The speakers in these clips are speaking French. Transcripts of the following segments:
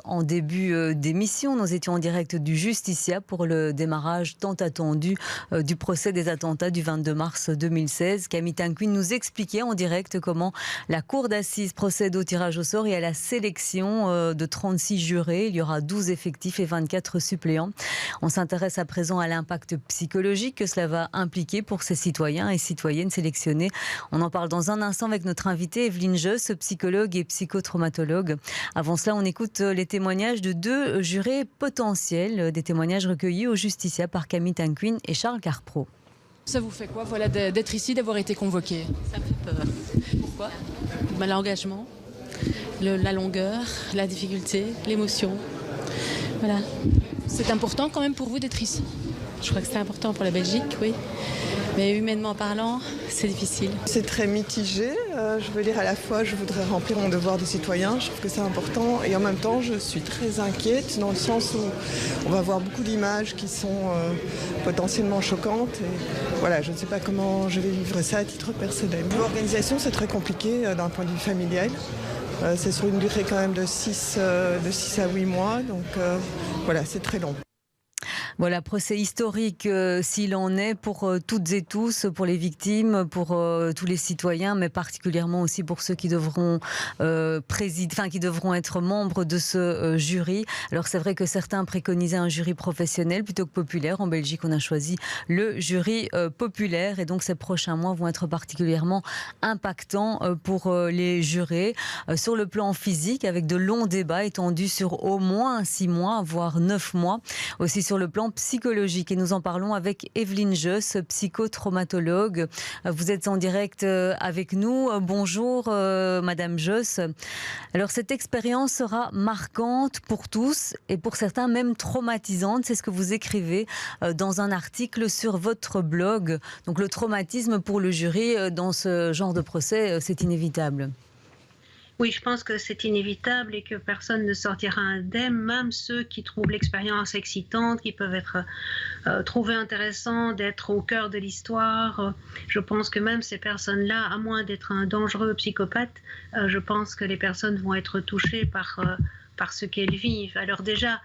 en début d'émission. Nous étions en direct du Justicia pour le démarrage tant attendu du procès des attentats du 22 mars 2016. Camille Tinquin nous expliquait en direct comment la cour d'assises procède au tirage au sort et à la sélection de 36 jurés. Il y aura 12 effectifs et 24 suppléants. On s'intéresse à présent à l'impact psychologique que cela va impliquer pour ces citoyens et citoyennes sélectionnés. On en parle dans un instant avec notre invitée Evelyne Josse, psychologue et psychotraumatologue. Avant cela, on écoute les témoignages de 2 jurés potentiels, des témoignages recueillis au Justicia par Camille Tinquin et Charles Carpro. Ça vous fait quoi, voilà, d'être ici, d'avoir été convoqué? Ça me fait peur. Pourquoi? L'engagement, la longueur, la difficulté, l'émotion. Voilà. C'est important quand même pour vous d'être ici? Je crois que c'est important pour la Belgique, oui. Mais humainement parlant, c'est difficile. C'est très mitigé. Je veux dire, à la fois, je voudrais remplir mon devoir de citoyen. Je trouve que c'est important. Et en même temps, je suis très inquiète dans le sens où on va voir beaucoup d'images qui sont potentiellement choquantes. Et voilà, je ne sais pas comment je vais vivre ça à titre personnel. L'organisation, c'est très compliqué d'un point de vue familial. C'est sur une durée quand même de 6 à 8 mois. Donc voilà, c'est très long. Voilà, procès historique s'il en est pour toutes et tous, pour les victimes, pour tous les citoyens, mais particulièrement aussi pour ceux qui devront qui devront être membres de ce jury. Alors c'est vrai que certains préconisaient un jury professionnel plutôt que populaire. En Belgique, on a choisi le jury populaire et donc ces prochains mois vont être particulièrement impactants pour les jurés. Sur le plan physique, avec de longs débats étendus sur au moins 6 mois, voire 9 mois. Aussi sur le plan psychologique. Et nous en parlons avec Evelyne Josse, psychotraumatologue. Vous êtes en direct avec nous. Bonjour Madame Josse. Alors cette expérience sera marquante pour tous et pour certains même traumatisante. C'est ce que vous écrivez dans un article sur votre blog. Donc le traumatisme pour le jury dans ce genre de procès, c'est inévitable. Oui, je pense que c'est inévitable et que personne ne sortira indemne, même ceux qui trouvent l'expérience excitante, qui peuvent être trouver intéressant d'être au cœur de l'histoire. Je pense que même ces personnes-là, à moins d'être un dangereux psychopathe, je pense que les personnes vont être touchées par ce qu'elles vivent. Alors déjà,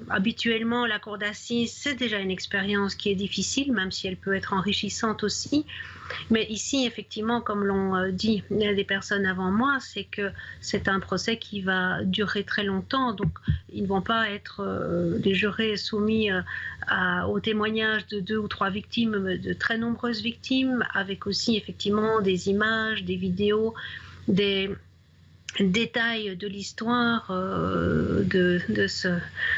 habituellement, la cour d'assises, c'est déjà une expérience qui est difficile, même si elle peut être enrichissante aussi. Mais ici, effectivement, comme l'ont dit des personnes avant moi, c'est que c'est un procès qui va durer très longtemps. Donc, ils ne vont pas être les jurés soumis au témoignage de 2 ou 3 victimes, de très nombreuses victimes, avec aussi effectivement des images, des vidéos, des détails de l'histoire de ce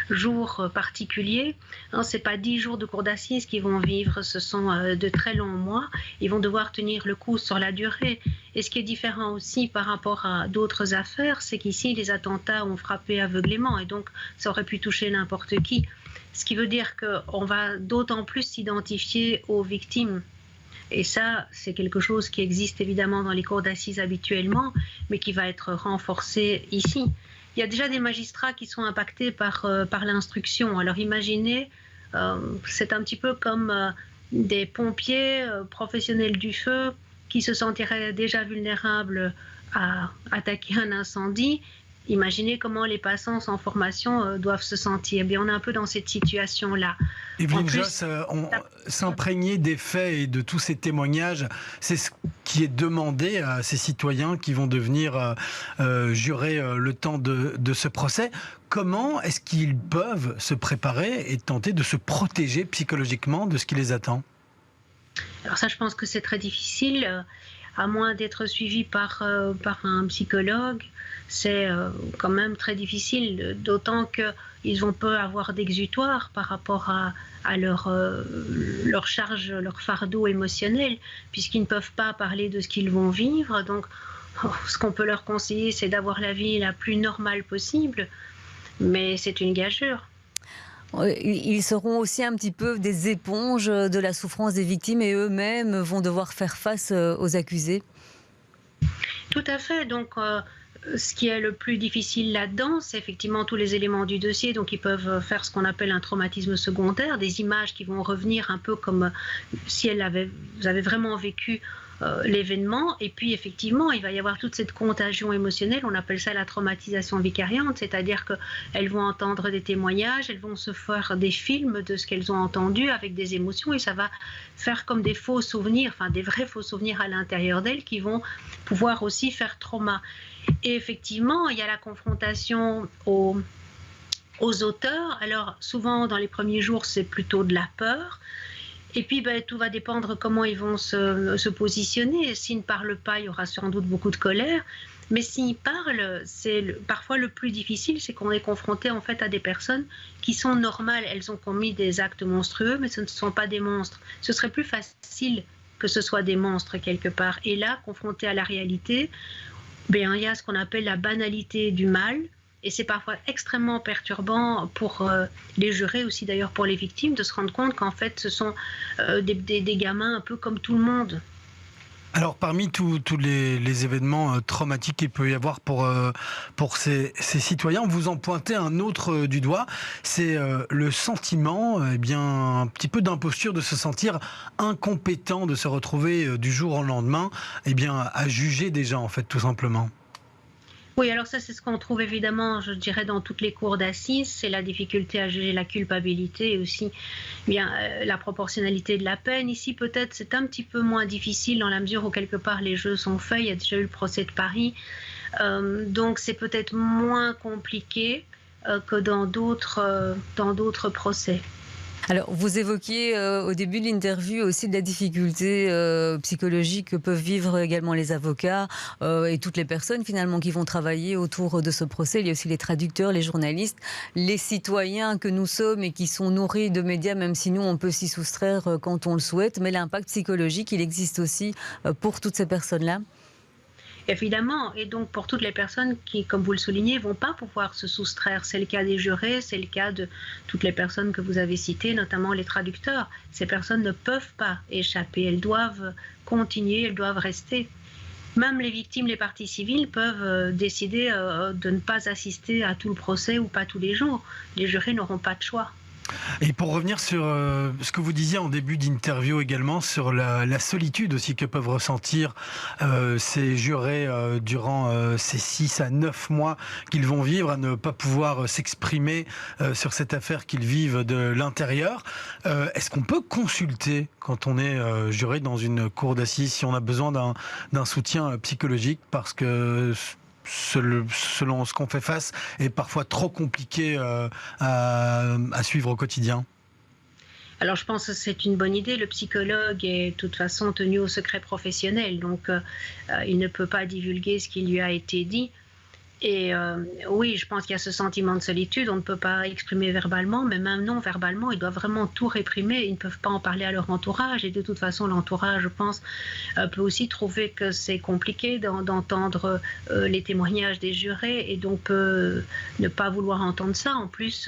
jour particulier. Ce n'est pas 10 jours de cour d'assises qu'ils vont vivre, ce sont de très longs mois. Ils vont devoir tenir le coup sur la durée. Et ce qui est différent aussi par rapport à d'autres affaires, c'est qu'ici, les attentats ont frappé aveuglément et donc ça aurait pu toucher n'importe qui. Ce qui veut dire qu'on va d'autant plus s'identifier aux victimes. Et ça, c'est quelque chose qui existe évidemment dans les cours d'assises habituellement, mais qui va être renforcé ici. Il y a déjà des magistrats qui sont impactés par l'instruction. Alors imaginez, c'est un petit peu comme des pompiers professionnels du feu qui se sentiraient déjà vulnérables à attaquer un incendie. Imaginez comment les passants sans formation doivent se sentir. Eh bien, on est un peu dans cette situation-là. Evelyne Josse, s'imprégner des faits et de tous ces témoignages, c'est ce qui est demandé à ces citoyens qui vont devenir jurer le temps de ce procès. Comment est-ce qu'ils peuvent se préparer et tenter de se protéger psychologiquement de ce qui les attend? Alors ça, je pense que c'est très difficile, à moins d'être suivi par un psychologue. C'est quand même très difficile, d'autant qu'ils vont peu avoir d'exutoire par rapport à leur charge, leur fardeau émotionnel, puisqu'ils ne peuvent pas parler de ce qu'ils vont vivre. Donc, ce qu'on peut leur conseiller, c'est d'avoir la vie la plus normale possible, mais c'est une gageure. Ils seront aussi un petit peu des éponges de la souffrance des victimes et eux-mêmes vont devoir faire face aux accusés. Tout à fait. Donc, ce qui est le plus difficile là-dedans, c'est effectivement tous les éléments du dossier. Donc, ils peuvent faire ce qu'on appelle un traumatisme secondaire, des images qui vont revenir un peu comme si vous avez vraiment vécu l'événement. Et puis effectivement, il va y avoir toute cette contagion émotionnelle, on appelle ça la traumatisation vicariante, c'est-à-dire qu'elles vont entendre des témoignages, elles vont se faire des films de ce qu'elles ont entendu avec des émotions, et ça va faire comme des faux souvenirs, enfin des vrais faux souvenirs à l'intérieur d'elles qui vont pouvoir aussi faire trauma. Et effectivement, il y a la confrontation aux auteurs. Alors souvent dans les premiers jours, c'est plutôt de la peur. Et puis, tout va dépendre comment ils vont se positionner. S'ils ne parlent pas, il y aura sans doute beaucoup de colère. Mais s'ils parlent, parfois le plus difficile, c'est qu'on est confronté en fait à des personnes qui sont normales. Elles ont commis des actes monstrueux, mais ce ne sont pas des monstres. Ce serait plus facile que ce soit des monstres quelque part. Et là, confronté à la réalité, il y a ce qu'on appelle la banalité du mal. Et c'est parfois extrêmement perturbant pour les jurés, aussi d'ailleurs pour les victimes, de se rendre compte qu'en fait ce sont des gamins un peu comme tout le monde. Alors parmi tous les événements traumatiques qu'il peut y avoir pour ces citoyens, vous en pointez un autre du doigt, c'est le sentiment, un petit peu d'imposture, de se sentir incompétent, de se retrouver du jour au lendemain, à juger des gens en fait tout simplement. Oui, alors ça, c'est ce qu'on trouve évidemment, je dirais, dans toutes les cours d'assises. C'est la difficulté à juger la culpabilité et aussi la proportionnalité de la peine. Ici, peut-être, c'est un petit peu moins difficile dans la mesure où, quelque part, les jeux sont faits. Il y a déjà eu le procès de Paris. Donc, c'est peut-être moins compliqué que dans d'autres procès. Alors, vous évoquiez au début de l'interview aussi de la difficulté psychologique que peuvent vivre également les avocats et toutes les personnes finalement qui vont travailler autour de ce procès. Il y a aussi les traducteurs, les journalistes, les citoyens que nous sommes et qui sont nourris de médias, même si nous, on peut s'y soustraire quand on le souhaite. Mais l'impact psychologique, il existe aussi pour toutes ces personnes-là. Évidemment, et donc pour toutes les personnes qui, comme vous le soulignez, ne vont pas pouvoir se soustraire. C'est le cas des jurés, c'est le cas de toutes les personnes que vous avez citées, notamment les traducteurs. Ces personnes ne peuvent pas échapper, elles doivent continuer, elles doivent rester. Même les victimes, les parties civiles peuvent décider de ne pas assister à tout le procès ou pas tous les jours. Les jurés n'auront pas de choix. Et pour revenir sur ce que vous disiez en début d'interview également, sur la solitude aussi que peuvent ressentir ces jurés durant ces 6 à 9 mois qu'ils vont vivre, à ne pas pouvoir s'exprimer sur cette affaire qu'ils vivent de l'intérieur. Est-ce qu'on peut consulter quand on est juré dans une cour d'assises si on a besoin d'un soutien psychologique parce que selon ce qu'on fait face, est parfois trop compliqué à suivre au quotidien? Alors je pense que c'est une bonne idée. Le psychologue est de toute façon tenu au secret professionnel, donc il ne peut pas divulguer ce qui lui a été dit. Et oui, je pense qu'il y a ce sentiment de solitude, on ne peut pas exprimer verbalement, mais même non verbalement, ils doivent vraiment tout réprimer, ils ne peuvent pas en parler à leur entourage, et de toute façon l'entourage, je pense, peut aussi trouver que c'est compliqué d'entendre les témoignages des jurés, et donc peut ne pas vouloir entendre ça. En plus,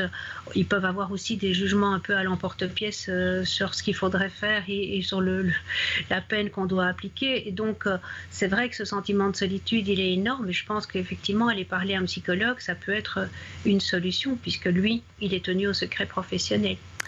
ils peuvent avoir aussi des jugements un peu à l'emporte-pièce sur ce qu'il faudrait faire et sur la peine qu'on doit appliquer, et donc c'est vrai que ce sentiment de solitude, il est énorme, et je pense qu'effectivement, aller parler à un psychologue, ça peut être une solution, puisque lui, il est tenu au secret professionnel.